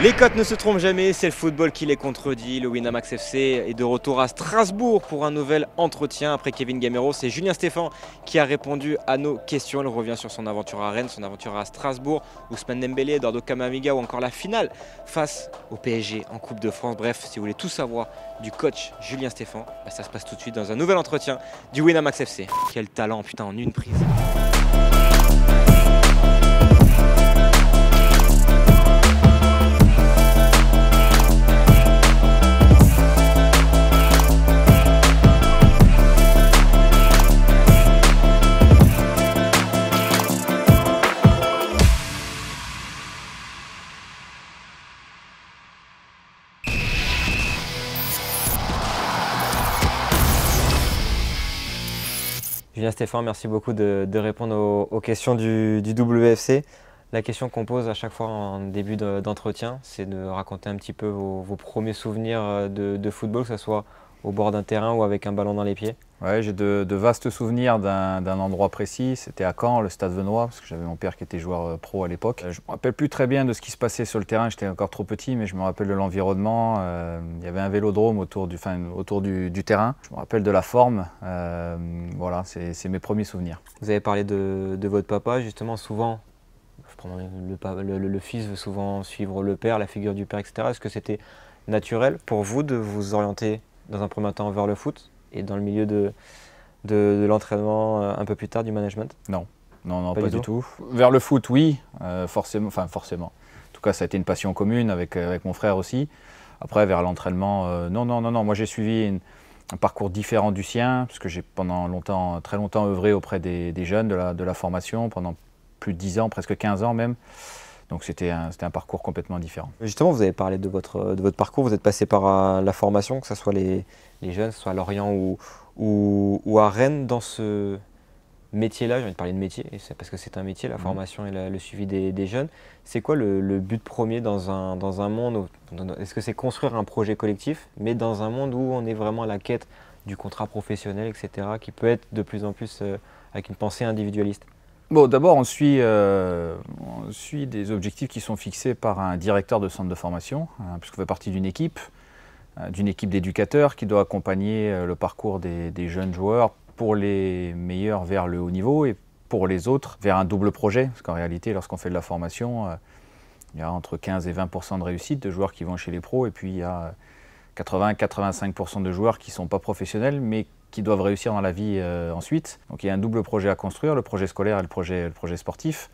Les cotes ne se trompent jamais, c'est le football qui les contredit. Le Winamax FC est de retour à Strasbourg pour un nouvel entretien. Après Kevin Gamero, c'est Julien Stéphan qui a répondu à nos questions. Il revient sur son aventure à Rennes, son aventure à Strasbourg, Ousmane Dembélé, Eduardo Camavinga ou encore la finale face au PSG en Coupe de France. Bref, si vous voulez tout savoir du coach Julien Stéphan, ça se passe tout de suite dans un nouvel entretien du Winamax FC. Quel talent, putain, en une prise. Julien Stéphan, merci beaucoup de répondre aux questions du WFC. La question qu'on pose à chaque fois en début d'entretien, c'est de raconter un petit peu vos premiers souvenirs de football, que ce soit au bord d'un terrain ou avec un ballon dans les pieds. Ouais, j'ai de vastes souvenirs d'un endroit précis. C'était à Caen, le Stade Venois, parce que j'avais mon père qui était joueur pro à l'époque. Je ne me rappelle plus très bien de ce qui se passait sur le terrain, j'étais encore trop petit, mais je me rappelle de l'environnement. Il y avait un vélodrome autour du terrain. Je me rappelle de la forme. Voilà, c'est mes premiers souvenirs. Vous avez parlé de votre papa, justement, souvent. Le fils veut souvent suivre le père, la figure du père, etc. Est-ce que c'était naturel pour vous de vous orienter dans un premier temps vers le foot et dans le milieu de l'entraînement un peu plus tard, du management? Non, pas du tout. Vers le foot, oui, forcément. En tout cas, ça a été une passion commune avec mon frère aussi. Après, vers l'entraînement, non. Moi, j'ai suivi un parcours différent du sien, parce que j'ai très longtemps œuvré auprès des jeunes de la formation, pendant plus de 10 ans, presque 15 ans même. Donc c'était un parcours complètement différent. Justement, vous avez parlé de votre parcours, vous êtes passé par la formation, que ce soit les jeunes, que ce soit à Lorient ou à Rennes. Dans ce métier-là, j'ai envie de parler de métier, et c'est parce que c'est un métier, la formation et le suivi des jeunes. C'est quoi le but premier dans un monde est-ce que c'est construire un projet collectif, mais dans un monde où on est vraiment à la quête du contrat professionnel, etc., qui peut être de plus en plus avec une pensée individualiste? Bon, d'abord, on suit des objectifs qui sont fixés par un directeur de centre de formation, puisqu'on fait partie d'une équipe d'éducateurs qui doit accompagner le parcours des jeunes joueurs, pour les meilleurs vers le haut niveau et pour les autres vers un double projet. Parce qu'en réalité, lorsqu'on fait de la formation, il y a entre 15 et 20% de réussite de joueurs qui vont chez les pros, et puis il y a 80-85% de joueurs qui ne sont pas professionnels, mais qui doivent réussir dans la vie ensuite. Donc il y a un double projet à construire, le projet scolaire et le projet sportif.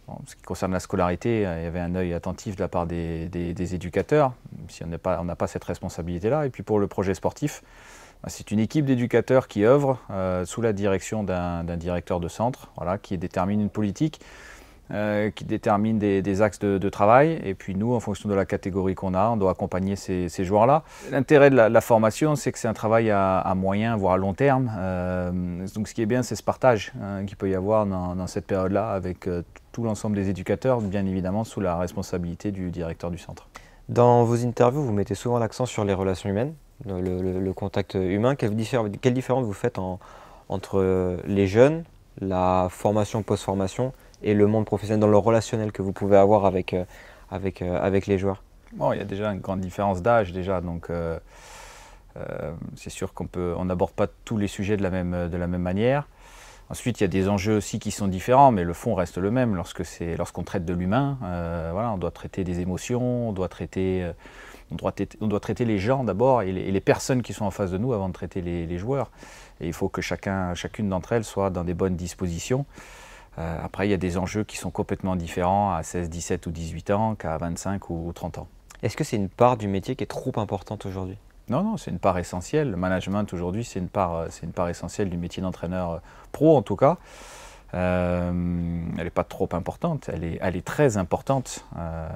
Bon, ce qui concerne la scolarité, il y avait un œil attentif de la part des éducateurs, même si on n'a pas cette responsabilité-là. Et puis pour le projet sportif, c'est une équipe d'éducateurs qui œuvre sous la direction d'un directeur de centre, voilà, qui détermine une politique, qui détermine des axes de travail. Et puis nous, en fonction de la catégorie qu'on a, on doit accompagner ces joueurs-là. L'intérêt de la formation, c'est que c'est un travail à moyen, voire à long terme. Donc ce qui est bien, c'est ce partage qu'il peut y avoir dans cette période-là avec tout l'ensemble des éducateurs, bien évidemment sous la responsabilité du directeur du centre. Dans vos interviews, vous mettez souvent l'accent sur les relations humaines, le contact humain. Quelle différence vous faites entre les jeunes, la formation, post-formation et le monde professionnel, dans le relationnel que vous pouvez avoir avec les joueurs? Bon, il y a déjà une grande différence d'âge déjà, donc c'est sûr qu'on n'aborde pas tous les sujets de la même manière. Ensuite, il y a des enjeux aussi qui sont différents, mais le fond reste le même. Lorsqu'on traite de l'humain, voilà, on doit traiter des émotions, on doit traiter les gens d'abord et les personnes qui sont en face de nous avant de traiter les joueurs. Et il faut que chacune d'entre elles soit dans des bonnes dispositions. Après, il y a des enjeux qui sont complètement différents à 16, 17 ou 18 ans qu'à 25 ou 30 ans. Est-ce que c'est une part du métier qui est trop importante aujourd'hui? Non, c'est une part essentielle. Le management aujourd'hui, c'est une part essentielle du métier d'entraîneur pro en tout cas. Elle n'est pas trop importante, elle est très importante.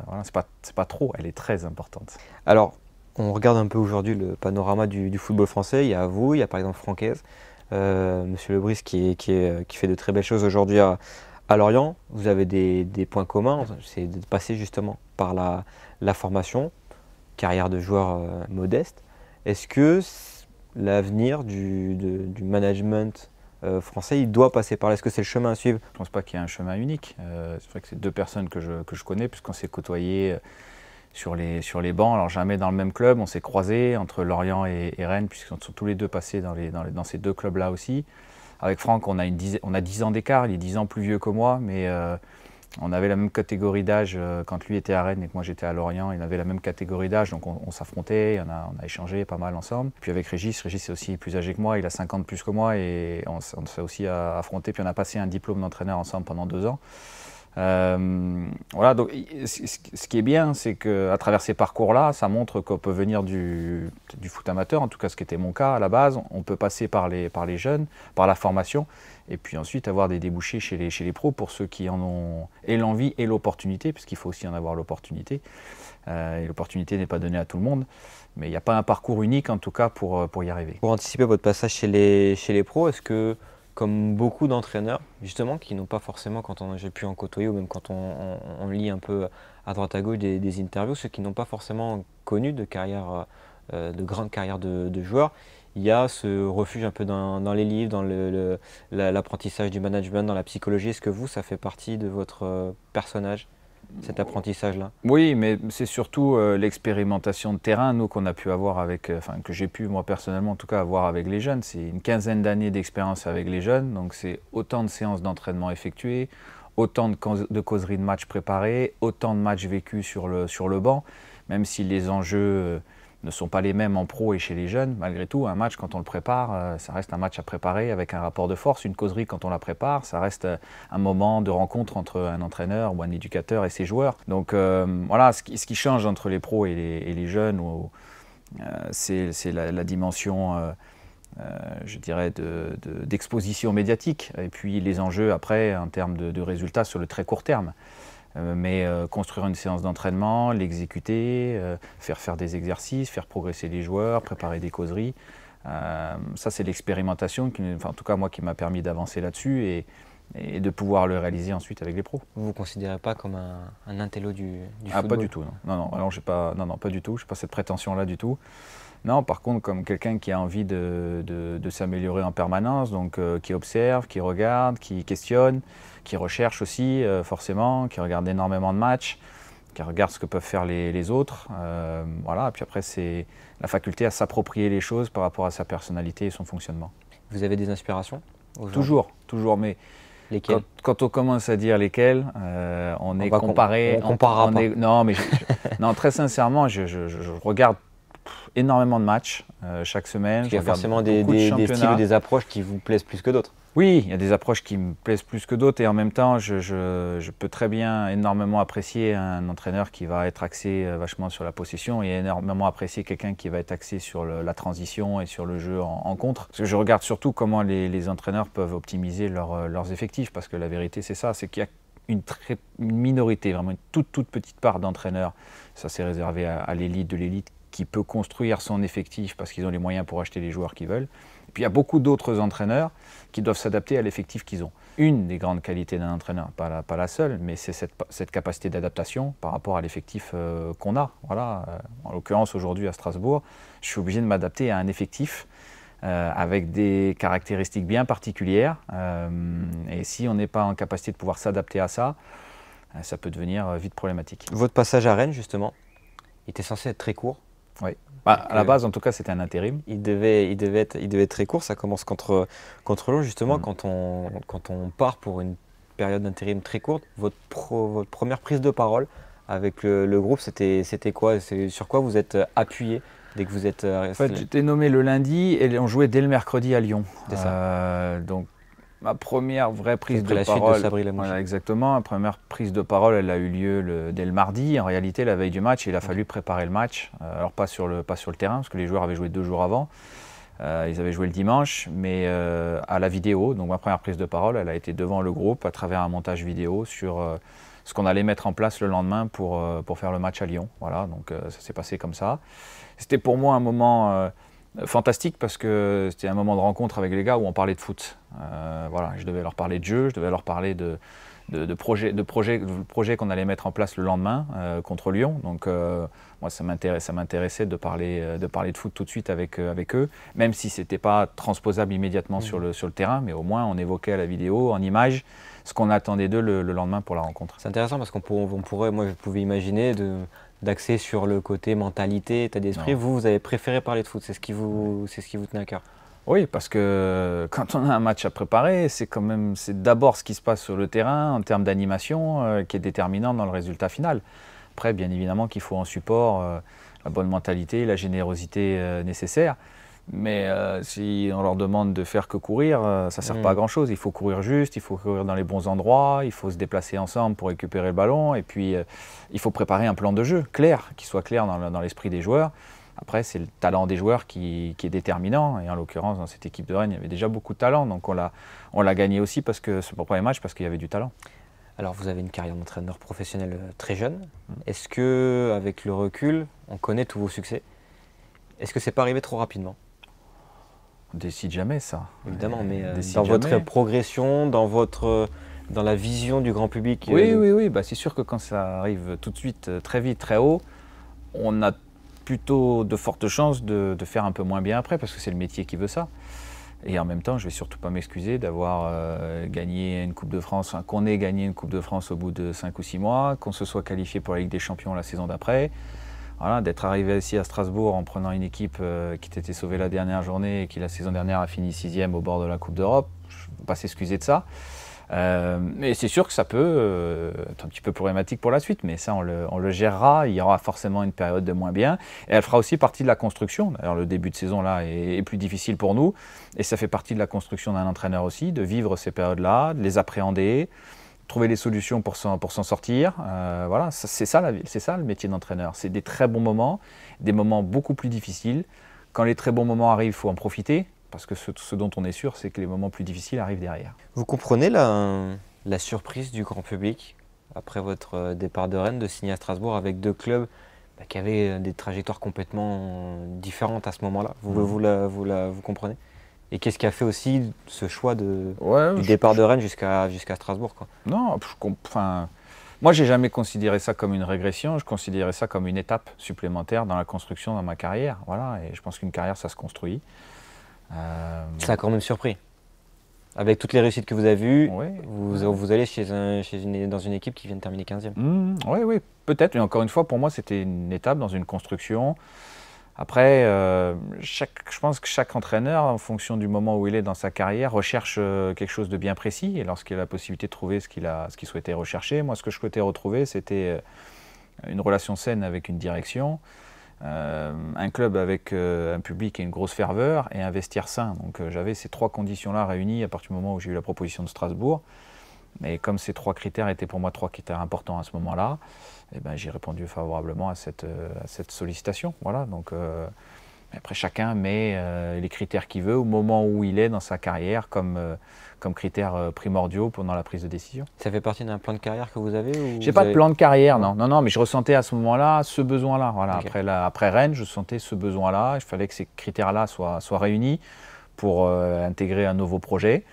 Voilà, c'est pas trop, elle est très importante. Alors, on regarde un peu aujourd'hui le panorama du football français. Il y a vous, il y a par exemple Francaise, Monsieur Lebris qui fait de très belles choses aujourd'hui à Lorient. Vous avez des points communs, c'est de passer justement par la formation, carrière de joueur modeste. Est-ce que l'avenir du management français, il doit passer par là? Est-ce que c'est le chemin à suivre? Je ne pense pas qu'il y ait un chemin unique. C'est vrai que c'est deux personnes que je connais, puisqu'on s'est côtoyés sur les bancs. Alors jamais dans le même club, on s'est croisés entre Lorient et Rennes, puisqu'ils sont tous les deux passés dans ces deux clubs-là aussi. Avec Franck, on a 10 ans d'écart, il est 10 ans plus vieux que moi, mais on avait la même catégorie d'âge quand lui était à Rennes et que moi j'étais à Lorient. Il avait la même catégorie d'âge, donc on s'affrontait, on a échangé pas mal ensemble. Puis avec Régis est aussi plus âgé que moi, il a 50 plus que moi et on s'est aussi affronté. Puis on a passé un diplôme d'entraîneur ensemble pendant 2 ans. Voilà, donc ce qui est bien, c'est qu'à travers ces parcours-là, ça montre qu'on peut venir du foot amateur, en tout cas ce qui était mon cas à la base. On peut passer par les jeunes, par la formation, et puis ensuite avoir des débouchés chez les pros pour ceux qui en ont et l'envie et l'opportunité, puisqu'il faut aussi en avoir l'opportunité. Et l'opportunité n'est pas donnée à tout le monde, mais il n'y a pas un parcours unique en tout cas pour y arriver. Pour anticiper votre passage chez les pros, est-ce que, comme beaucoup d'entraîneurs, justement, qui n'ont pas forcément, quand j'ai pu en côtoyer, ou même quand on lit un peu à droite à gauche des interviews, ceux qui n'ont pas forcément connu de carrière, de grande carrière de joueurs, il y a ce refuge un peu dans les livres, dans l'apprentissage du management, dans la psychologie. Est-ce que ça fait partie de votre personnage, cet apprentissage-là? Oui, mais c'est surtout l'expérimentation de terrain, nous, qu'on a pu avoir avec, que j'ai pu, moi personnellement, en tout cas, avoir avec les jeunes. C'est une quinzaine d'années d'expérience avec les jeunes, donc c'est autant de séances d'entraînement effectuées, autant de causeries de matchs préparées, autant de matchs vécus sur le banc, même si les enjeux ne sont pas les mêmes en pro et chez les jeunes. Malgré tout, un match, quand on le prépare, ça reste un match à préparer avec un rapport de force. Une causerie, quand on la prépare, ça reste un moment de rencontre entre un entraîneur ou un éducateur et ses joueurs. Donc voilà, ce qui change entre les pros et les jeunes, c'est la dimension, je dirais, d'exposition médiatique. Et puis les enjeux après, en termes de résultats sur le très court terme. Mais construire une séance d'entraînement, l'exécuter, faire des exercices, faire progresser les joueurs, préparer des causeries. Ça, c'est l'expérimentation, en tout cas moi, qui m'a permis d'avancer là-dessus et de pouvoir le réaliser ensuite avec les pros. Vous ne vous considérez pas comme un intello du football? Pas du tout, non, pas du tout, je n'ai pas cette prétention-là du tout. Non, par contre, comme quelqu'un qui a envie de s'améliorer en permanence, donc qui observe, qui regarde, qui questionne, qui recherche aussi forcément, qui regarde énormément de matchs, qui regarde ce que peuvent faire les autres. Voilà. Et puis après, c'est la faculté à s'approprier les choses par rapport à sa personnalité et son fonctionnement. Vous avez des inspirations? Toujours, mais lesquelles? Quand on commence à dire lesquelles, on est comparé. On comparera pas. Non, mais non, très sincèrement, je regarde énormément de matchs chaque semaine. Il y a forcément des styles ou des approches qui vous plaisent plus que d'autres. Oui, il y a des approches qui me plaisent plus que d'autres et en même temps, je peux très bien énormément apprécier un entraîneur qui va être axé vachement sur la possession et énormément apprécier quelqu'un qui va être axé sur la transition et sur le jeu en contre. Parce que je regarde surtout comment les entraîneurs peuvent optimiser leurs effectifs, parce que la vérité c'est ça, c'est qu'il y a une minorité, vraiment une toute petite part d'entraîneurs, ça c'est réservé à l'élite de l'élite, qui peut construire son effectif parce qu'ils ont les moyens pour acheter les joueurs qu'ils veulent. Et puis il y a beaucoup d'autres entraîneurs qui doivent s'adapter à l'effectif qu'ils ont. Une des grandes qualités d'un entraîneur, pas la seule, mais c'est cette capacité d'adaptation par rapport à l'effectif qu'on a. Voilà. En l'occurrence, aujourd'hui à Strasbourg, je suis obligé de m'adapter à un effectif avec des caractéristiques bien particulières. Et si on n'est pas en capacité de pouvoir s'adapter à ça, ça peut devenir vite problématique. Votre passage à Rennes, justement, il était censé être très court. Oui. À la base, en tout cas, c'était un intérim. Il devait être très court. Ça commence contre Lyon, justement, quand on part pour une période d'intérim très courte. Votre première prise de parole avec le groupe, c'était quoi? Sur quoi vous êtes appuyé dès que vous êtes En fait, j'étais nommé le lundi et on jouait dès le mercredi à Lyon. C'est ça. Donc, ma première vraie prise de la parole, suite de Sabri Lamouchi. Voilà, exactement. Ma première prise de parole, elle a eu lieu dès le mardi. En réalité, la veille du match, il a fallu préparer le match. Alors pas sur le terrain, parce que les joueurs avaient joué 2 jours avant. Ils avaient joué le dimanche, mais à la vidéo. Donc ma première prise de parole, elle a été devant le groupe à travers un montage vidéo sur ce qu'on allait mettre en place le lendemain pour faire le match à Lyon. Voilà, donc ça s'est passé comme ça. C'était pour moi un moment fantastique parce que c'était un moment de rencontre avec les gars où on parlait de foot. Voilà, je devais leur parler de jeu, je devais leur parler de projets qu'on allait mettre en place le lendemain contre Lyon. Donc moi, ça m'intéressait de parler de foot tout de suite avec eux, même si ce n'était pas transposable immédiatement sur le terrain, mais au moins on évoquait à la vidéo, en images, ce qu'on attendait d'eux le lendemain pour la rencontre. C'est intéressant parce moi je pouvais imaginer d'axer sur le côté mentalité, état d'esprit. Vous avez préféré parler de foot, c'est ce qui vous tenait à cœur. Oui, parce que quand on a un match à préparer, c'est d'abord ce qui se passe sur le terrain en termes d'animation qui est déterminant dans le résultat final. Après, bien évidemment qu'il faut en support la bonne mentalité, la générosité nécessaire. Mais si on leur demande de faire que courir, ça ne sert pas à grand-chose. Il faut courir juste, il faut courir dans les bons endroits, il faut se déplacer ensemble pour récupérer le ballon. Et puis, il faut préparer un plan de jeu clair, qui soit clair dans l'esprit des joueurs. Après, c'est le talent des joueurs qui est déterminant. Et en l'occurrence, dans cette équipe de Rennes, il y avait déjà beaucoup de talent. Donc on l'a gagné aussi parce que c'est pour le premier match, parce qu'il y avait du talent. Alors vous avez une carrière d'entraîneur professionnel très jeune. Est-ce que, avec le recul, on connaît tous vos succès? Est-ce que c'est pas arrivé trop rapidement? On décide jamais ça. Évidemment, mais dans votre progression, dans la vision du grand public. Oui. Bah, c'est sûr que quand ça arrive tout de suite, très vite, très haut, on a plutôt de fortes chances de faire un peu moins bien après, parce que c'est le métier qui veut ça. Et en même temps, je ne vais surtout pas m'excuser d'avoir gagné une Coupe de France, qu'on ait gagné une Coupe de France au bout de 5 ou 6 mois, qu'on se soit qualifié pour la Ligue des Champions la saison d'après. Voilà, d'être arrivé ici à Strasbourg en prenant une équipe qui t'était sauvée la dernière journée et qui la saison dernière a fini 6e au bord de la Coupe d'Europe. Je ne peux pas s'excuser de ça. Mais c'est sûr que ça peut être un petit peu problématique pour la suite, mais ça on le gérera. Il y aura forcément une période de moins bien et elle fera aussi partie de la construction. D'ailleurs, le début de saison là est plus difficile pour nous et ça fait partie de la construction d'un entraîneur aussi, de vivre ces périodes-là, de les appréhender, trouver les solutions pour s'en sortir. Voilà, c'est ça le métier d'entraîneur. C'est des très bons moments, des moments beaucoup plus difficiles. Quand les très bons moments arrivent, il faut en profiter. Parce que ce dont on est sûr, c'est que les moments plus difficiles arrivent derrière. Vous comprenez la surprise du grand public, après votre départ de Rennes, de signer à Strasbourg avec deux clubs qui avaient des trajectoires complètement différentes à ce moment-là. Vous comprenez? Et qu'est-ce qui a fait aussi ce choix du départ de Rennes jusqu'à Strasbourg, quoi? Non, moi, j'ai jamais considéré ça comme une régression, je considérais ça comme une étape supplémentaire dans la construction de ma carrière. Voilà, et je pense qu'une carrière, ça se construit. Ça a quand même surpris. Avec toutes les réussites que vous avez eues, vous allez dans une équipe qui vient de terminer 15e. Oui, peut-être. Mais encore une fois, pour moi, c'était une étape dans une construction. Après, je pense que chaque entraîneur, en fonction du moment où il est dans sa carrière, recherche quelque chose de bien précis. Et lorsqu'il a la possibilité de trouver ce qu'il souhaitait rechercher, moi, ce que je souhaitais retrouver, c'était une relation saine avec une direction. Un club avec un public et une grosse ferveur et un vestiaire sain. Donc j'avais ces trois conditions-là réunies à partir du moment où j'ai eu la proposition de Strasbourg. Mais comme ces trois critères étaient pour moi trois critères importants à ce moment-là, j'ai répondu favorablement à cette sollicitation. Voilà, donc, après chacun met les critères qu'il veut au moment où il est dans sa carrière comme critères primordiaux pendant la prise de décision. Ça fait partie d'un plan de carrière que vous avez? J'ai pas de plan de carrière, non, mais je ressentais à ce moment-là ce besoin-là. Voilà. Okay. Après Rennes, je sentais ce besoin-là. Il fallait que ces critères-là soient réunis pour intégrer un nouveau projet.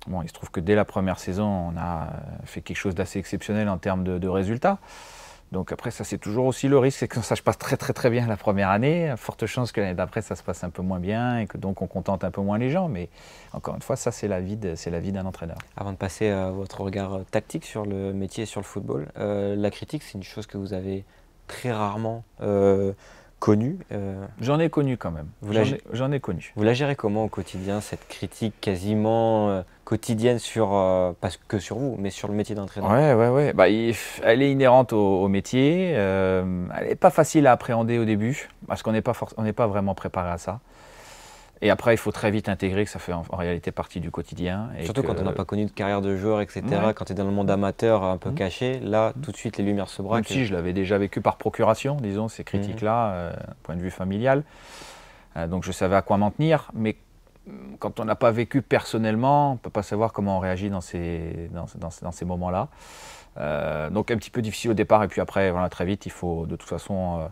Bon, il se trouve que dès la première saison, on a fait quelque chose d'assez exceptionnel en termes de résultats. Donc après, ça c'est toujours aussi le risque, c'est que ça se passe très bien la première année. Forte chance que l'année d'après, ça se passe un peu moins bien et que donc on contente un peu moins les gens. Mais encore une fois, ça c'est la vie d'un entraîneur. Avant de passer à votre regard tactique sur le métier et sur le football, la critique, c'est une chose que vous avez très rarement connue. J'en ai connu quand même. J'en ai connu. Vous la gérez comment au quotidien, cette critique quasiment quotidienne pas que sur vous, mais sur le métier d'entraîneur? Ouais. Elle est inhérente au métier. Elle n'est pas facile à appréhender au début, parce qu'on n'est pas vraiment préparé à ça. Et après, il faut très vite intégrer que ça fait en réalité partie du quotidien. Et surtout quand on n'a pas connu de carrière de joueur, etc. Ouais. Quand tu es dans le monde amateur un peu caché, là, tout de suite, les lumières se braquent. Même si je l'avais déjà vécu par procuration, disons, ces critiques-là, point de vue familial. Donc je savais à quoi m'en tenir. Mais quand on n'a pas vécu personnellement, on ne peut pas savoir comment on réagit dans ces moments-là. Donc un petit peu difficile au départ. Et puis après, voilà, très vite, il faut de toute façon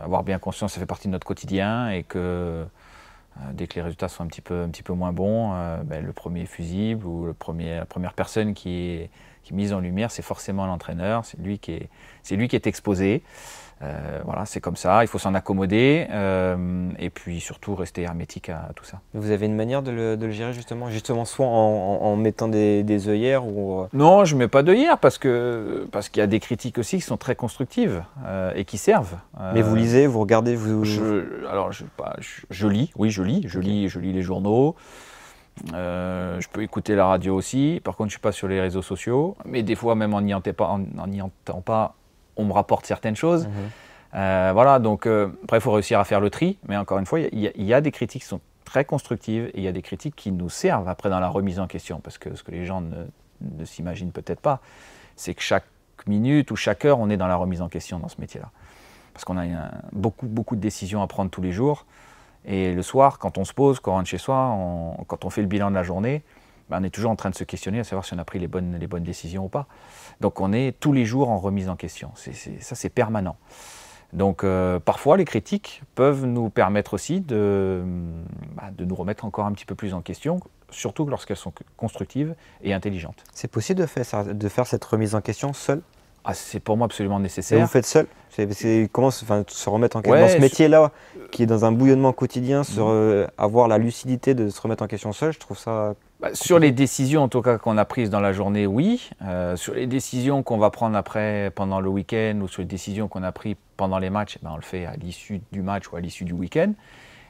avoir bien conscience que ça fait partie de notre quotidien et que dès que les résultats sont un petit peu moins bons, le premier fusible ou la première personne qui qui est mise en lumière, c'est forcément l'entraîneur, c'est lui qui est exposé. Voilà, c'est comme ça, il faut s'en accommoder et puis surtout rester hermétique à tout ça. Vous avez une manière de le gérer justement soit en mettant des œillères ou... Non, je ne mets pas d'œillères parce qu'il y a des critiques aussi qui sont très constructives et qui servent. Mais vous lisez, vous regardez, je lis, oui, je lis les journaux. Je peux écouter la radio aussi. Par contre, je ne suis pas sur les réseaux sociaux. Mais des fois, même en n'y entendant pas, on me rapporte certaines choses. Voilà, donc après, il faut réussir à faire le tri. Mais encore une fois, il y a des critiques qui sont très constructives et il y a des critiques qui nous servent après dans la remise en question. Parce que ce que les gens ne s'imaginent peut-être pas, c'est que chaque minute ou chaque heure, on est dans la remise en question dans ce métier-là. Parce qu'on a beaucoup de décisions à prendre tous les jours. Et le soir, quand on se pose, quand on rentre chez soi, quand on fait le bilan de la journée, ben on est toujours en train de se questionner à savoir si on a pris les bonnes décisions ou pas. Donc on est tous les jours en remise en question. Ça, c'est permanent. Donc parfois, les critiques peuvent nous permettre aussi de nous remettre encore un petit peu plus en question, surtout lorsqu'elles sont constructives et intelligentes. C'est possible de faire cette remise en question seul? C'est pour moi absolument nécessaire. Et vous faites seul? Comment se remettre en question dans ce métier-là, qui est dans un bouillonnement quotidien, avoir la lucidité de se remettre en question seul, je trouve ça... Sur les décisions, en tout cas, qu'on a prises dans la journée, oui. Sur les décisions qu'on va prendre après, pendant le week-end, ou sur les décisions qu'on a prises pendant les matchs, on le fait à l'issue du match ou à l'issue du week-end.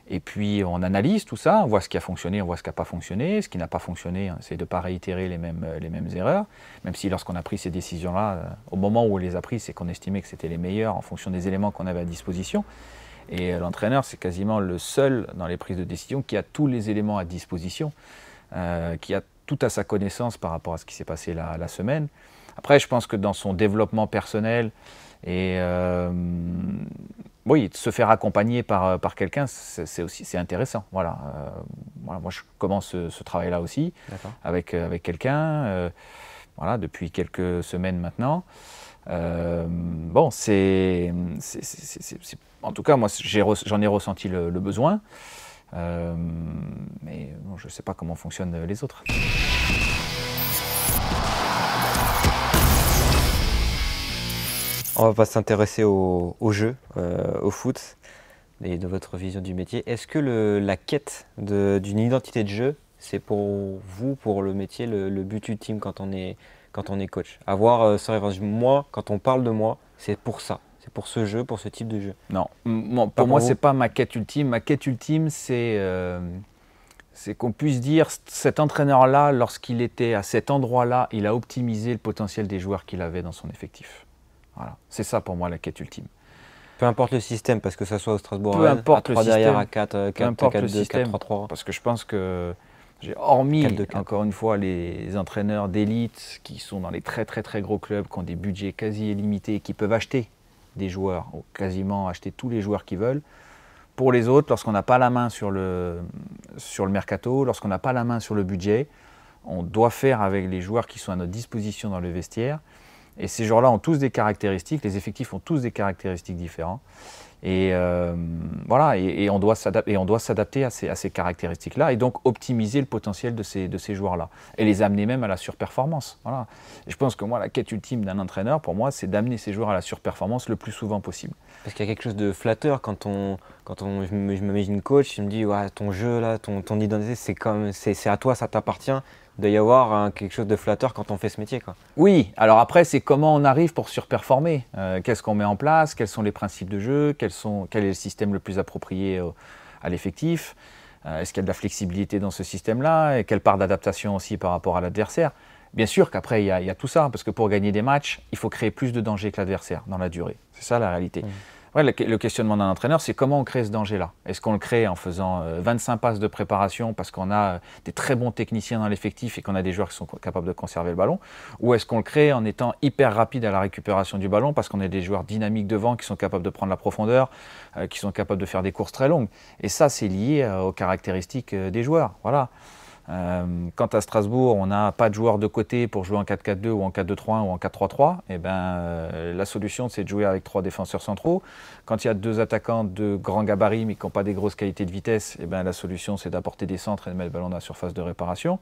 Et puis, on analyse tout ça, on voit ce qui a fonctionné, on voit ce qui n'a pas fonctionné. Ce qui n'a pas fonctionné, on essaie de ne pas réitérer les mêmes erreurs. Même si lorsqu'on a pris ces décisions-là, au moment où on les a prises, c'est qu'on estimait que c'était les meilleures en fonction des éléments qu'on avait à disposition. Et l'entraîneur, c'est quasiment le seul dans les prises de décision qui a tous les éléments à disposition, qui a tout à sa connaissance par rapport à ce qui s'est passé la semaine. Après, je pense que dans son développement personnel et oui, se faire accompagner par quelqu'un, c'est intéressant. Voilà. Moi, je commence ce travail-là aussi avec quelqu'un, voilà, depuis quelques semaines maintenant. Bon, en tout cas, moi, j'en ai ressenti le besoin, mais bon, je ne sais pas comment fonctionnent les autres. On va pas s'intéresser au jeu, au foot, et de votre vision du métier. Est-ce que la quête d'une identité de jeu, c'est pour vous, pour le métier, le but ultime quand on est coach? Moi, quand on parle de moi, c'est pour ça. C'est pour ce jeu, pour ce type de jeu. Non, pour moi, ce n'est pas ma quête ultime. Ma quête ultime, c'est qu'on puisse dire cet entraîneur-là, lorsqu'il était à cet endroit-là, il a optimisé le potentiel des joueurs qu'il avait dans son effectif. Voilà. C'est ça pour moi la quête ultime. Peu importe le système, parce que ça soit au Strasbourg, peu importe à 3 le derrière, système, à 4, 4-2, 4-3-3. Parce que je pense que, hormis, encore une fois, les entraîneurs d'élite qui sont dans les très gros clubs, qui ont des budgets quasi illimités, qui peuvent acheter des joueurs, ou quasiment acheter tous les joueurs qu'ils veulent. Pour les autres, lorsqu'on n'a pas la main sur le mercato, lorsqu'on n'a pas la main sur le budget, on doit faire avec les joueurs qui sont à notre disposition dans le vestiaire. Et ces joueurs-là ont tous des caractéristiques, les effectifs ont tous des caractéristiques différentes. Et voilà, et on doit s'adapter à ces caractéristiques-là et donc optimiser le potentiel de ces joueurs-là et les amener même à la surperformance. Voilà. Et je pense que moi, la quête ultime d'un entraîneur, pour moi, c'est d'amener ces joueurs à la surperformance le plus souvent possible. Parce qu'il y a quelque chose de flatteur quand je m'imagine coach, il me dit ouais, ton jeu là, ton identité, c'est à toi, ça t'appartient. Il doit y avoir quelque chose de flatteur quand on fait ce métier, quoi. Oui, alors après, c'est comment on arrive pour surperformer. Qu'est-ce qu'on met en place? Quels sont les principes de jeu? Quel est le système le plus approprié à l'effectif? Est-ce qu'il y a de la flexibilité dans ce système-là? Et quelle part d'adaptation aussi par rapport à l'adversaire? Bien sûr qu'après, il y a tout ça, parce que pour gagner des matchs, il faut créer plus de danger que l'adversaire dans la durée. C'est ça la réalité. Ouais, le questionnement d'un entraîneur, c'est comment on crée ce danger-là. Est-ce qu'on le crée en faisant 25 passes de préparation parce qu'on a des très bons techniciens dans l'effectif et qu'on a des joueurs qui sont capables de conserver le ballon? Ou est-ce qu'on le crée en étant hyper rapide à la récupération du ballon parce qu'on a des joueurs dynamiques devant qui sont capables de prendre la profondeur, qui sont capables de faire des courses très longues? Et ça, c'est lié aux caractéristiques des joueurs. Voilà. Quant à Strasbourg, on n'a pas de joueurs de côté pour jouer en 4-4-2 ou en 4-2-3-1 ou en 4-3-3. Et la solution, c'est de jouer avec 3 défenseurs centraux. Quand il y a 2 attaquants de grands gabarits mais qui n'ont pas des grosses qualités de vitesse, la solution, c'est d'apporter des centres et de mettre le ballon dans la surface de réparation.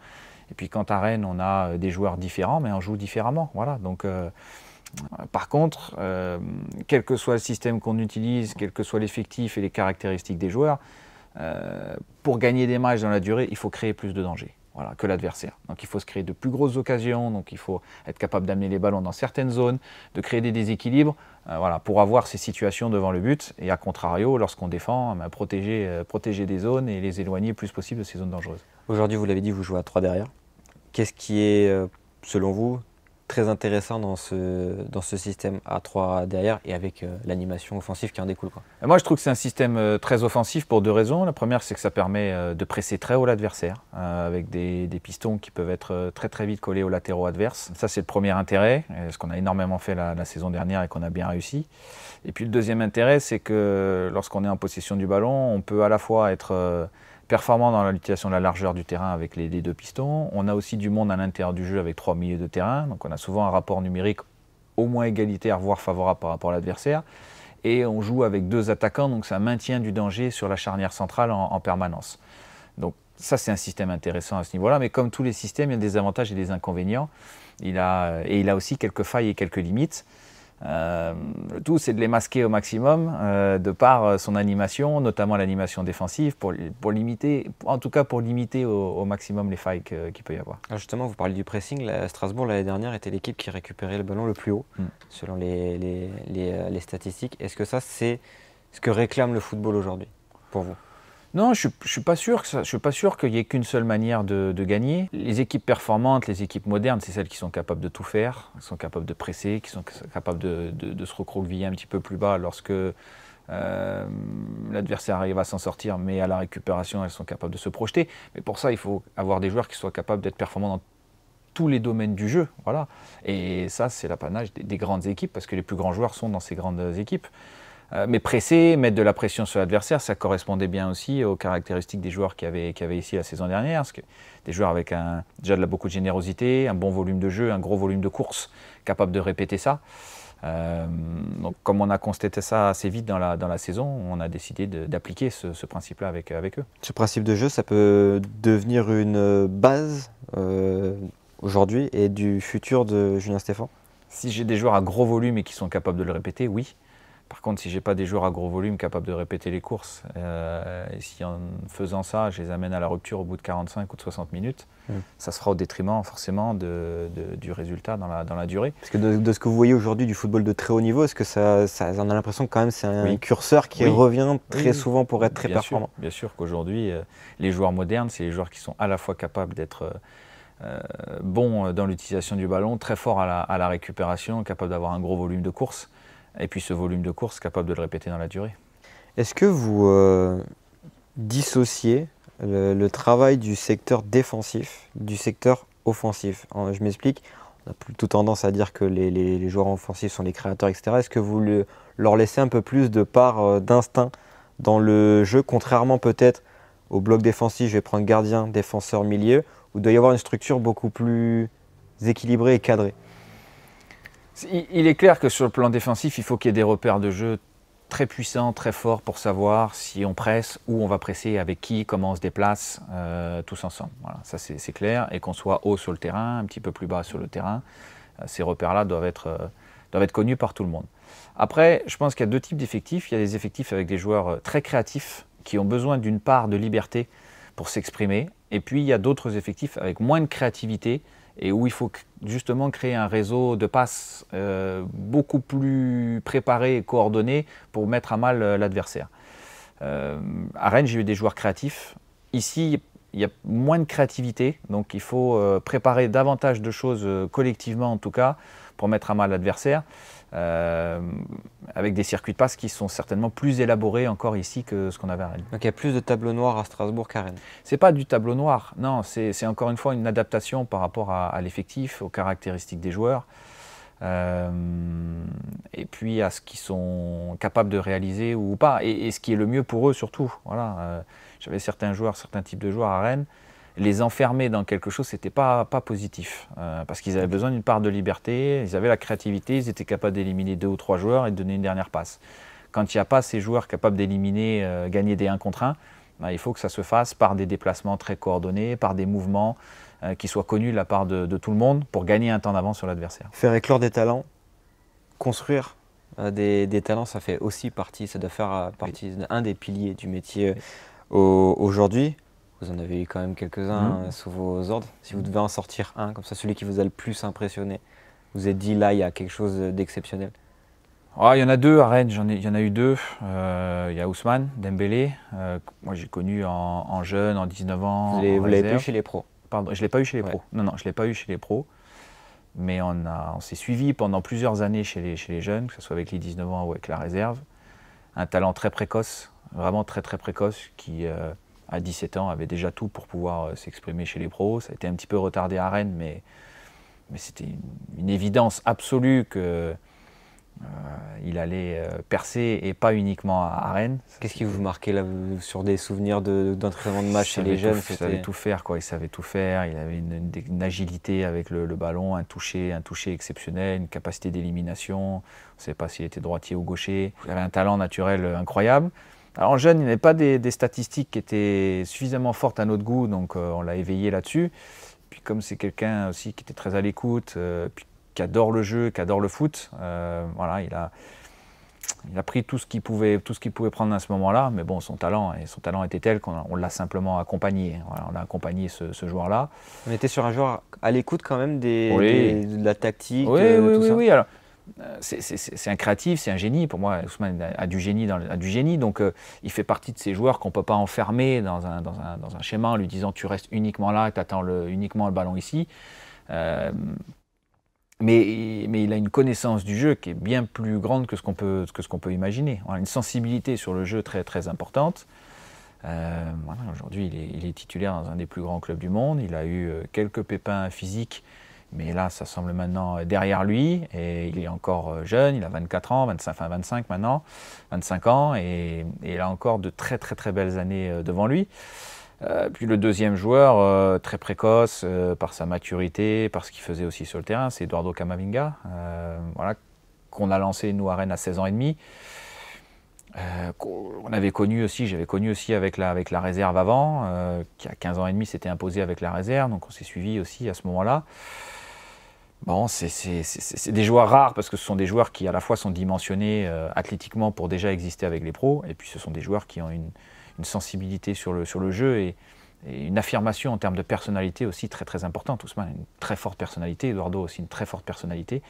Et puis quand à Rennes, on a des joueurs différents, mais on joue différemment. Voilà. Donc, par contre, quel que soit le système qu'on utilise, quel que soit l'effectif et les caractéristiques des joueurs, pour gagner des matchs dans la durée, il faut créer plus de danger, voilà, que l'adversaire. Donc il faut se créer de plus grosses occasions, donc il faut être capable d'amener les ballons dans certaines zones, de créer des déséquilibres, voilà, pour avoir ces situations devant le but. Et à contrario, lorsqu'on défend, protéger des zones et les éloigner le plus possible de ces zones dangereuses. Aujourd'hui, vous l'avez dit, vous jouez à 3 derrière. Qu'est-ce qui est, selon vous, très intéressant dans ce système à 3 derrière et avec l'animation offensive qui en découle, quoi? Moi, je trouve que c'est un système très offensif pour 2 raisons. La première, c'est que ça permet de presser très haut l'adversaire, avec des pistons qui peuvent être très très vite collés aux latéraux adverses. Ça, c'est le premier intérêt, ce qu'on a énormément fait la saison dernière et qu'on a bien réussi. Et puis le deuxième intérêt, c'est que lorsqu'on est en possession du ballon, on peut à la fois être performant dans l'utilisation de la largeur du terrain avec les 2 pistons. On a aussi du monde à l'intérieur du jeu avec 3 milieux de terrain. Donc on a souvent un rapport numérique au moins égalitaire, voire favorable par rapport à l'adversaire. Et on joue avec 2 attaquants, donc ça maintient du danger sur la charnière centrale en permanence. Donc ça, c'est un système intéressant à ce niveau-là. Mais comme tous les systèmes, il y a des avantages et des inconvénients. Il a aussi quelques failles et quelques limites. Le tout, c'est de les masquer au maximum de par son animation, notamment l'animation défensive, pour limiter, en tout cas pour limiter au maximum les failles qu'il peut y avoir. Alors justement, vous parlez du pressing. Strasbourg, l'année dernière, était l'équipe qui récupérait le ballon le plus haut, selon les statistiques. Est-ce que ça, c'est ce que réclame le football aujourd'hui, pour vous? Non, je ne suis pas sûr qu'il n'y ait qu'une seule manière de gagner. Les équipes performantes, les équipes modernes, c'est celles qui sont capables de tout faire, qui sont capables de presser, qui sont capables de se recroqueviller un petit peu plus bas lorsque l'adversaire arrive à s'en sortir, mais à la récupération, elles sont capables de se projeter. Mais pour ça, il faut avoir des joueurs qui soient capables d'être performants dans tous les domaines du jeu. Voilà. Et ça, c'est l'apanage des grandes équipes, parce que les plus grands joueurs sont dans ces grandes équipes. Mais presser, mettre de la pression sur l'adversaire, ça correspondait bien aussi aux caractéristiques des joueurs qu'il y avait ici la saison dernière. Parce que des joueurs avec déjà beaucoup de générosité, un bon volume de jeu, un gros volume de course, capables de répéter ça. Donc comme on a constaté ça assez vite dans la saison, on a décidé d'appliquer ce principe-là avec eux. Ce principe de jeu, ça peut devenir une base aujourd'hui et du futur de Julien Stéphan? Si j'ai des joueurs à gros volume et qui sont capables de le répéter, oui. Par contre, si je n'ai pas des joueurs à gros volume capables de répéter les courses, et si en faisant ça, je les amène à la rupture au bout de 45 ou de 60 minutes, ça se fera au détriment forcément du résultat dans la durée. Parce que de ce que vous voyez aujourd'hui du football de très haut niveau, est-ce que ça on a l'impression que quand même c'est un curseur qui revient très souvent pour être très performant? Bien sûr qu'aujourd'hui, les joueurs modernes, c'est les joueurs qui sont à la fois capables d'être bons dans l'utilisation du ballon, très forts à la récupération, capables d'avoir un gros volume de course. Et puis ce volume de course capable de le répéter dans la durée. Est-ce que vous dissociez le travail du secteur défensif du secteur offensif? Je m'explique, on a plutôt tendance à dire que les joueurs offensifs sont les créateurs, etc. Est-ce que vous leur laissez un peu plus de part d'instinct dans le jeu, contrairement peut-être au bloc défensif, je vais prendre gardien, défenseur, milieu, où il doit y avoir une structure beaucoup plus équilibrée et cadrée? Il est clair que sur le plan défensif, il faut qu'il y ait des repères de jeu très puissants, très forts pour savoir si on presse, où on va presser, avec qui, comment on se déplace, tous ensemble. Voilà, ça c'est clair. Et qu'on soit haut sur le terrain, un petit peu plus bas sur le terrain, ces repères-là doivent être connus par tout le monde. Après, je pense qu'il y a 2 types d'effectifs. Il y a des effectifs avec des joueurs très créatifs qui ont besoin d'une part de liberté pour s'exprimer. Et puis, il y a d'autres effectifs avec moins de créativité et où il faut justement créer un réseau de passes beaucoup plus préparé et coordonné pour mettre à mal l'adversaire. À Rennes, j'ai eu des joueurs créatifs. Ici, il y a moins de créativité, donc il faut préparer davantage de choses collectivement en tout cas pour mettre à mal l'adversaire, avec des circuits de passe qui sont certainement plus élaborés encore ici que ce qu'on avait à Rennes. Donc il y a plus de tableau noir à Strasbourg qu'à Rennes? C'est pas du tableau noir, non, c'est encore une fois une adaptation par rapport à l'effectif, aux caractéristiques des joueurs, et puis à ce qu'ils sont capables de réaliser ou pas, et ce qui est le mieux pour eux surtout. Voilà, j'avais certains types de joueurs à Rennes, les enfermer dans quelque chose, c'était pas positif. Parce qu'ils avaient besoin d'une part de liberté, ils avaient la créativité, ils étaient capables d'éliminer 2 ou 3 joueurs et de donner une dernière passe. Quand il n'y a pas ces joueurs capables d'éliminer, gagner des 1 contre 1, il faut que ça se fasse par des déplacements très coordonnés, par des mouvements qui soient connus de la part de tout le monde pour gagner un temps d'avance sur l'adversaire. Faire éclore des talents, construire des talents, ça fait aussi partie, ça doit faire partie d'un des piliers du métier aujourd'hui. Vous en avez eu quand même quelques-uns sous vos ordres. Si vous devez en sortir un, comme ça, celui qui vous a le plus impressionné, vous êtes dit là, il y a quelque chose d'exceptionnel. Il y en a 2 à Rennes, il y en a eu 2. Il y a Ousmane Dembélé, moi j'ai connu en jeune, en 19 ans. Vous l'avez pas eu chez les pros? Pardon, je ne l'ai pas eu chez les pros. Non, je ne l'ai pas eu chez les pros. Mais on s'est suivi pendant plusieurs années chez les jeunes, que ce soit avec les 19 ans ou avec la réserve. Un talent très précoce, vraiment très précoce, qui à 17 ans avait déjà tout pour pouvoir s'exprimer chez les pros. Ça a été un petit peu retardé à Rennes, mais c'était une évidence absolue que il allait percer, et pas uniquement à Rennes. Qu'est-ce qui vous marquait là, sur des souvenirs d'entraînement de match chez les jeunes? Il savait tout faire, quoi. Il savait tout faire. Il avait une agilité avec le ballon, un toucher exceptionnel, une capacité d'élimination. On ne savait pas s'il était droitier ou gaucher. Il avait un talent naturel incroyable. Alors jeune, il n'avait pas des statistiques qui étaient suffisamment fortes à notre goût, donc on l'a éveillé là-dessus. Puis comme c'est quelqu'un aussi qui était très à l'écoute, qui adore le jeu, qui adore le foot, voilà, il a pris tout ce qu'il pouvait prendre à ce moment-là, mais bon, son talent était tel qu'on l'a simplement accompagné. Voilà, on a accompagné ce joueur-là. On était sur un joueur à l'écoute quand même de la tactique, oui, tout ça. Oui. Alors, c'est un créatif, c'est un génie. Pour moi, Ousmane a du génie. Donc, il fait partie de ces joueurs qu'on ne peut pas enfermer dans un schéma en lui disant tu restes uniquement là et tu attends uniquement le ballon ici. Mais il a une connaissance du jeu qui est bien plus grande que ce qu'on peut imaginer. On a une sensibilité sur le jeu très importante. Voilà, aujourd'hui, il est titulaire dans un des plus grands clubs du monde. Il a eu quelques pépins physiques, mais là, ça semble maintenant derrière lui. Et il est encore jeune, il a 24 ans, 25 maintenant, 25 ans, et il a encore de très belles années devant lui. Puis le deuxième joueur, très précoce par sa maturité, par ce qu'il faisait aussi sur le terrain, c'est Eduardo Camavinga, voilà, qu'on a lancé nous à Rennes à 16 ans et demi. J'avais connu aussi avec la réserve avant, qui à 15 ans et demi s'était imposé avec la réserve, donc on s'est suivi aussi à ce moment-là. Bon, c'est des joueurs rares parce que ce sont des joueurs qui à la fois sont dimensionnés athlétiquement pour déjà exister avec les pros, et puis ce sont des joueurs qui ont une sensibilité sur le jeu et une affirmation en termes de personnalité aussi très importante. Ousmane a une très forte personnalité, Eduardo aussi une très forte personnalité.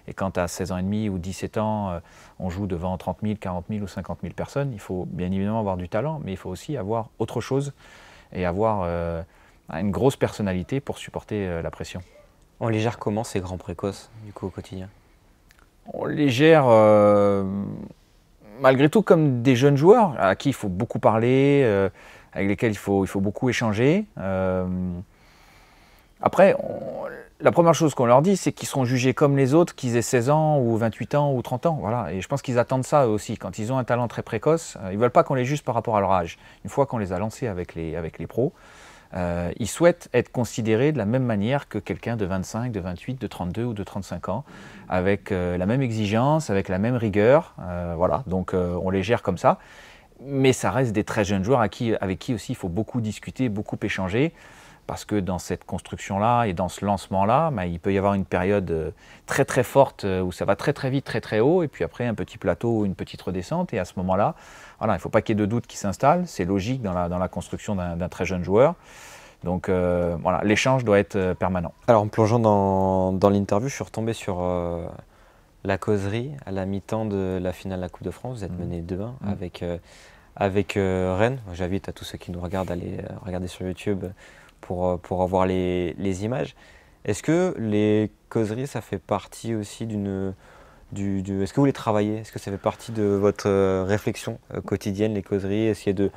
Et quand à 16 ans et demi ou 17 ans, on joue devant 30 000, 40 000 ou 50 000 personnes, il faut bien évidemment avoir du talent, mais il faut aussi avoir autre chose et avoir une grosse personnalité pour supporter la pression. On les gère comment ces grands précoces, du coup, au quotidien? On les gère malgré tout comme des jeunes joueurs à qui il faut beaucoup parler, avec lesquels il faut beaucoup échanger. Après, la première chose qu'on leur dit, c'est qu'ils seront jugés comme les autres, qu'ils aient 16 ans ou 28 ans ou 30 ans. Voilà. Et je pense qu'ils attendent ça eux aussi. Quand ils ont un talent très précoce, ils ne veulent pas qu'on les juge par rapport à leur âge. Une fois qu'on les a lancés avec les pros, ils souhaitent être considérés de la même manière que quelqu'un de 25, de 28, de 32 ou de 35 ans, avec la même exigence, avec la même rigueur. Voilà. Donc on les gère comme ça. Mais ça reste des très jeunes joueurs avec qui aussi il faut beaucoup discuter, beaucoup échanger. Parce que dans cette construction-là et dans ce lancement-là, il peut y avoir une période très forte où ça va très vite, très haut, et puis après un petit plateau ou une petite redescente. Et à ce moment-là, voilà, il ne faut pas qu'il y ait de doute qui s'installe. C'est logique dans la construction d'un très jeune joueur. Donc voilà, l'échange doit être permanent. Alors en plongeant dans l'interview, je suis retombé sur la causerie à la mi-temps de la finale de la Coupe de France. Vous êtes mené 2-1 avec Rennes. J'invite à tous ceux qui nous regardent à aller regarder sur YouTube pour avoir les images. Est-ce que les causeries, ça fait partie aussi est-ce que vous les travaillez? Est-ce que ça fait partie de votre réflexion quotidienne, les causeries? Essayer de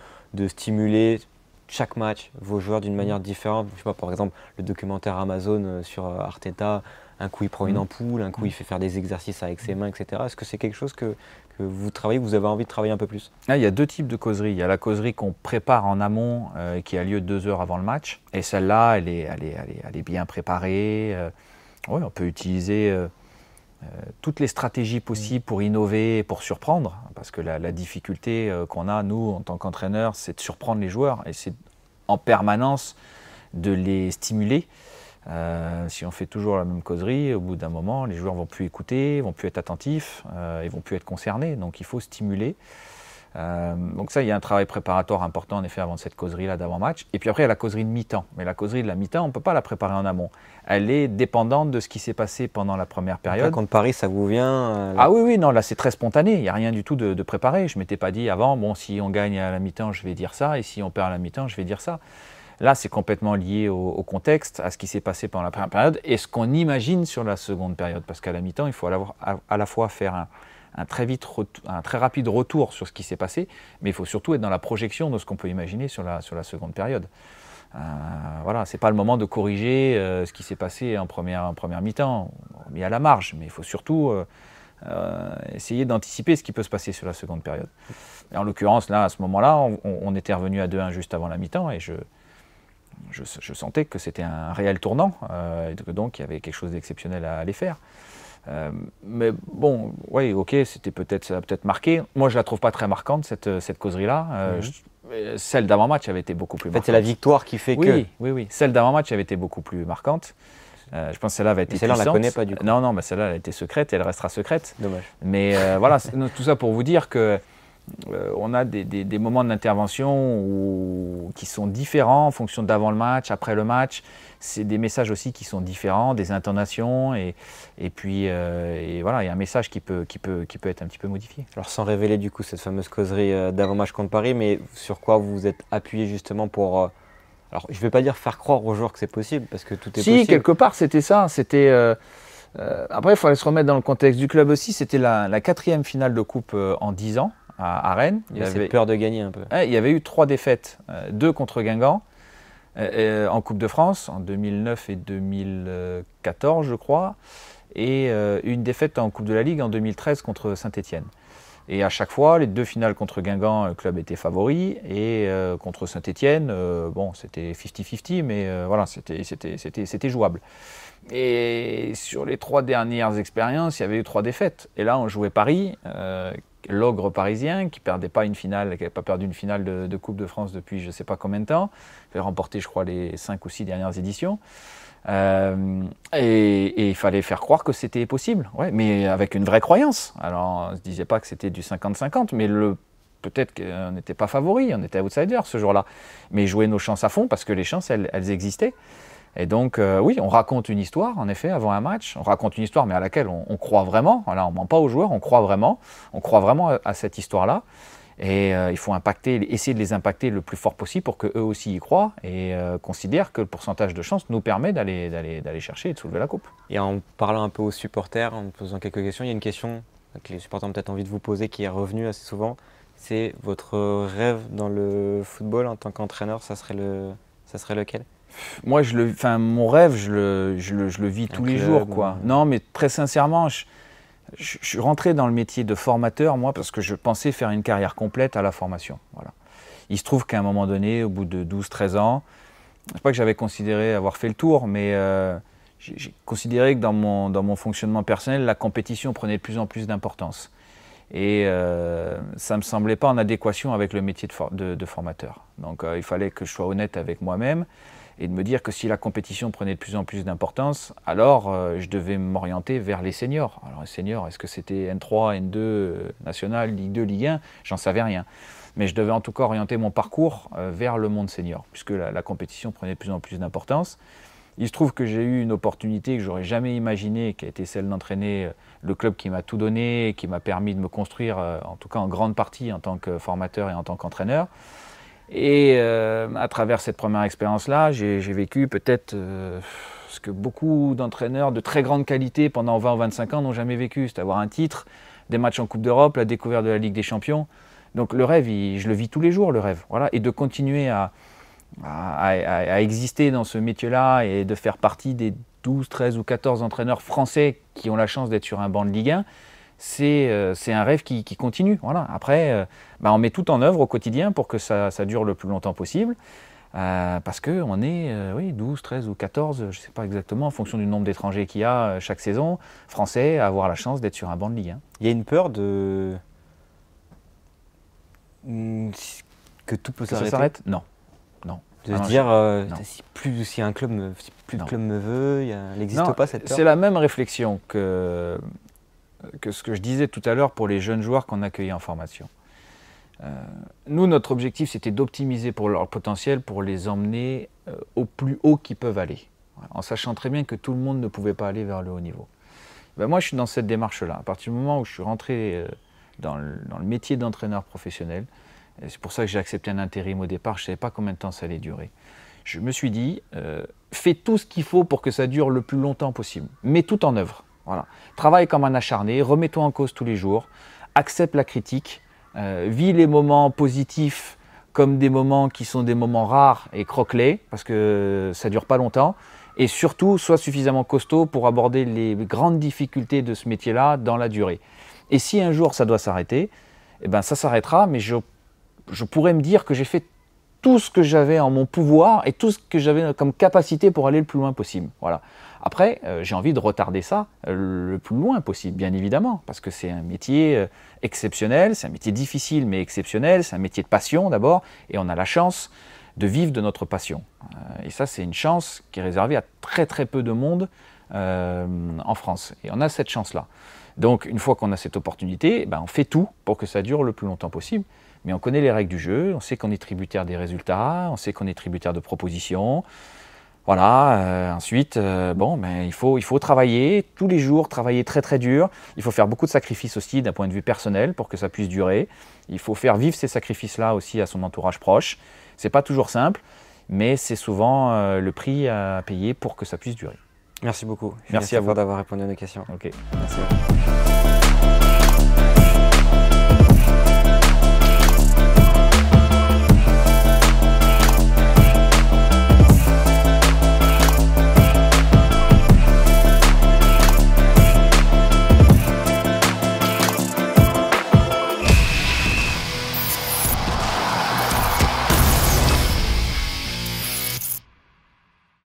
stimuler chaque match vos joueurs d'une manière différente? Je sais pas, par exemple, le documentaire Amazon sur Arteta, un coup il prend une ampoule, un coup il fait faire des exercices avec ses mains, etc. Est-ce que c'est quelque chose que que vous travaillez, vous avez envie de travailler un peu plus? Là, il y a deux types de causerie. Il y a la causerie qu'on prépare en amont, qui a lieu 2 heures avant le match. Et celle-là, elle est bien préparée. Ouais, on peut utiliser toutes les stratégies possibles pour innover, pour surprendre. Parce que la difficulté qu'on a, nous, en tant qu'entraîneurs, c'est de surprendre les joueurs. Et c'est en permanence de les stimuler. Si on fait toujours la même causerie, au bout d'un moment, les joueurs ne vont plus écouter, ne vont plus être attentifs, ils ne vont plus être concernés. Donc il faut stimuler. Donc ça, il y a un travail préparatoire important en effet avant cette causerie-là d'avant-match. Et puis après, il y a la causerie de mi-temps. Mais la causerie de la mi-temps, on ne peut pas la préparer en amont. Elle est dépendante de ce qui s'est passé pendant la première période. Là, contre Paris, ça vous vient Ah oui, non, là c'est très spontané. Il n'y a rien du tout de préparé. Je ne m'étais pas dit avant, bon, si on gagne à la mi-temps, je vais dire ça. Et si on perd à la mi-temps, je vais dire ça. Là, c'est complètement lié au contexte, à ce qui s'est passé pendant la première période et ce qu'on imagine sur la seconde période. Parce qu'à la mi-temps, il faut à la fois faire un très rapide retour sur ce qui s'est passé, mais il faut surtout être dans la projection de ce qu'on peut imaginer sur la seconde période. Voilà, ce n'est pas le moment de corriger ce qui s'est passé en première mi-temps, mis à la marge, mais il faut surtout essayer d'anticiper ce qui peut se passer sur la seconde période. Et en l'occurrence, là, à ce moment-là, on était revenu à 2-1 juste avant la mi-temps et je sentais que c'était un réel tournant, et que donc il y avait quelque chose d'exceptionnel à aller faire. Mais bon, oui, ok, ça a peut-être marqué. Moi, je ne la trouve pas très marquante, cette causerie-là. Celle d'avant-match avait été beaucoup plus marquante. En fait, c'est la victoire qui fait que… Oui. Celle d'avant-match avait été beaucoup plus marquante. Je pense que celle-là va être puissante. Celle-là, on ne la connaît pas du coup. Non, mais celle-là, elle a été secrète et elle restera secrète. Dommage. Mais voilà, tout ça pour vous dire que on a des moments d'intervention qui sont différents en fonction d'avant le match, après le match. C'est des messages aussi qui sont différents, des intonations et puis voilà, il y a un message qui peut être un petit peu modifié. Alors sans révéler du coup cette fameuse causerie d'avant-match contre Paris, mais sur quoi vous vous êtes appuyé justement pour… alors je ne vais pas dire faire croire aux joueurs que c'est possible, parce que tout est possible. Si, quelque part c'était ça. C'était… après il fallait se remettre dans le contexte du club aussi. C'était la 4e finale de coupe en 10 ans. À Rennes. Il y avait peur de gagner un peu. Il y avait eu 3 défaites, 2 contre Guingamp en Coupe de France en 2009 et 2014 je crois, et une défaite en Coupe de la Ligue en 2013 contre Saint-Étienne. Et à chaque fois, les 2 finales contre Guingamp, le club était favori, et contre Saint-Étienne, bon, c'était 50-50, mais voilà, c'était jouable. Et sur les 3 dernières expériences, il y avait eu 3 défaites. Et là, on jouait Paris, l'ogre parisien, qui n'avait pas perdu une finale de Coupe de France depuis je ne sais pas combien de temps, qui avait remporté, je crois, les 5 ou 6 dernières éditions. Et il fallait faire croire que c'était possible, ouais, mais avec une vraie croyance. Alors, on ne se disait pas que c'était du 50-50, mais peut-être qu'on n'était pas favori, on était outsider ce jour-là. Mais jouer nos chances à fond, parce que les chances, elles existaient. Et donc, oui, on raconte une histoire, en effet, avant un match. On raconte une histoire, mais à laquelle on croit vraiment. Voilà, on ne ment pas aux joueurs, on croit vraiment. On croit vraiment à cette histoire-là. Et il faut essayer de les impacter le plus fort possible pour qu'eux aussi y croient et considèrent que le pourcentage de chance nous permet d'aller chercher et de soulever la coupe. Et en parlant un peu aux supporters, en posant quelques questions, il y a une question que les supporters ont peut-être envie de vous poser qui est revenue assez souvent. C'est votre rêve dans le football en tant qu'entraîneur, ça serait lequel ? Moi, mon rêve, je le vis tous les jours, quoi. Non, mais très sincèrement, je suis rentré dans le métier de formateur, moi, parce que je pensais faire une carrière complète à la formation. Voilà. Il se trouve qu'à un moment donné, au bout de 12-13 ans, c'est pas que j'avais considéré avoir fait le tour, mais j'ai considéré que dans mon fonctionnement personnel, la compétition prenait de plus en plus d'importance. Et ça ne me semblait pas en adéquation avec le métier de formateur. Donc il fallait que je sois honnête avec moi-même et de me dire que si la compétition prenait de plus en plus d'importance, alors je devais m'orienter vers les seniors. Alors les seniors, est-ce que c'était N3, N2, National, Ligue 2, Ligue 1 ? J'en savais rien. Mais je devais en tout cas orienter mon parcours vers le monde senior, puisque la compétition prenait de plus en plus d'importance. Il se trouve que j'ai eu une opportunité que j'aurais jamais imaginée, qui a été celle d'entraîner le club qui m'a tout donné, qui m'a permis de me construire, en tout cas en grande partie, en tant que formateur et en tant qu'entraîneur. Et à travers cette première expérience-là, j'ai vécu peut-être ce que beaucoup d'entraîneurs de très grande qualité pendant 20 ou 25 ans n'ont jamais vécu, c'est avoir un titre, des matchs en Coupe d'Europe, la découverte de la Ligue des Champions. Donc le rêve, je le vis tous les jours, le rêve. Voilà. Et de continuer à exister dans ce métier-là et de faire partie des 12, 13 ou 14 entraîneurs français qui ont la chance d'être sur un banc de Ligue 1, c'est un rêve qui continue. Voilà. Après, on met tout en œuvre au quotidien pour que ça dure le plus longtemps possible. Parce qu'on est 12, 13 ou 14, je ne sais pas exactement, en fonction du nombre d'étrangers qu'il y a chaque saison, français, à avoir la chance d'être sur un banc de Ligue 1. Il y a une peur que tout peut s'arrêter. Ça s'arrête? Non. Non. De se dire, si un club, plus de club me veut, il n'existe pas cette peur. C'est la même réflexion que ce que je disais tout à l'heure pour les jeunes joueurs qu'on accueillait en formation. Nous, notre objectif, c'était d'optimiser pour leur potentiel, pour les emmener au plus haut qu'ils peuvent aller, en sachant très bien que tout le monde ne pouvait pas aller vers le haut niveau. Moi, je suis dans cette démarche-là. À partir du moment où je suis rentré dans le métier d'entraîneur professionnel, c'est pour ça que j'ai accepté un intérim au départ, je ne savais pas combien de temps ça allait durer. Je me suis dit, fais tout ce qu'il faut pour que ça dure le plus longtemps possible. Mets tout en œuvre. Voilà. Travaille comme un acharné, remets-toi en cause tous les jours, accepte la critique, vis les moments positifs comme des moments qui sont des moments rares et croque-les, parce que ça ne dure pas longtemps. Et surtout, sois suffisamment costaud pour aborder les grandes difficultés de ce métier-là dans la durée. Et si un jour ça doit s'arrêter, ça s'arrêtera, mais je pourrais me dire que j'ai fait tout ce que j'avais en mon pouvoir et tout ce que j'avais comme capacité pour aller le plus loin possible. Voilà. Après, j'ai envie de retarder ça le plus loin possible, bien évidemment, parce que c'est un métier exceptionnel, c'est un métier difficile mais exceptionnel, c'est un métier de passion d'abord, et on a la chance de vivre de notre passion. Et ça, c'est une chance qui est réservée à très très peu de monde en France. Et on a cette chance-là. Donc, une fois qu'on a cette opportunité, on fait tout pour que ça dure le plus longtemps possible. Mais on connaît les règles du jeu, on sait qu'on est tributaire des résultats, on sait qu'on est tributaire de propositions. Voilà, ensuite, il faut travailler tous les jours, travailler très très dur. Il faut faire beaucoup de sacrifices aussi d'un point de vue personnel pour que ça puisse durer. Il faut faire vivre ces sacrifices-là aussi à son entourage proche. C'est pas toujours simple, mais c'est souvent le prix à payer pour que ça puisse durer. Merci beaucoup. Merci à vous d'avoir répondu à mes questions. Okay. Merci à vous.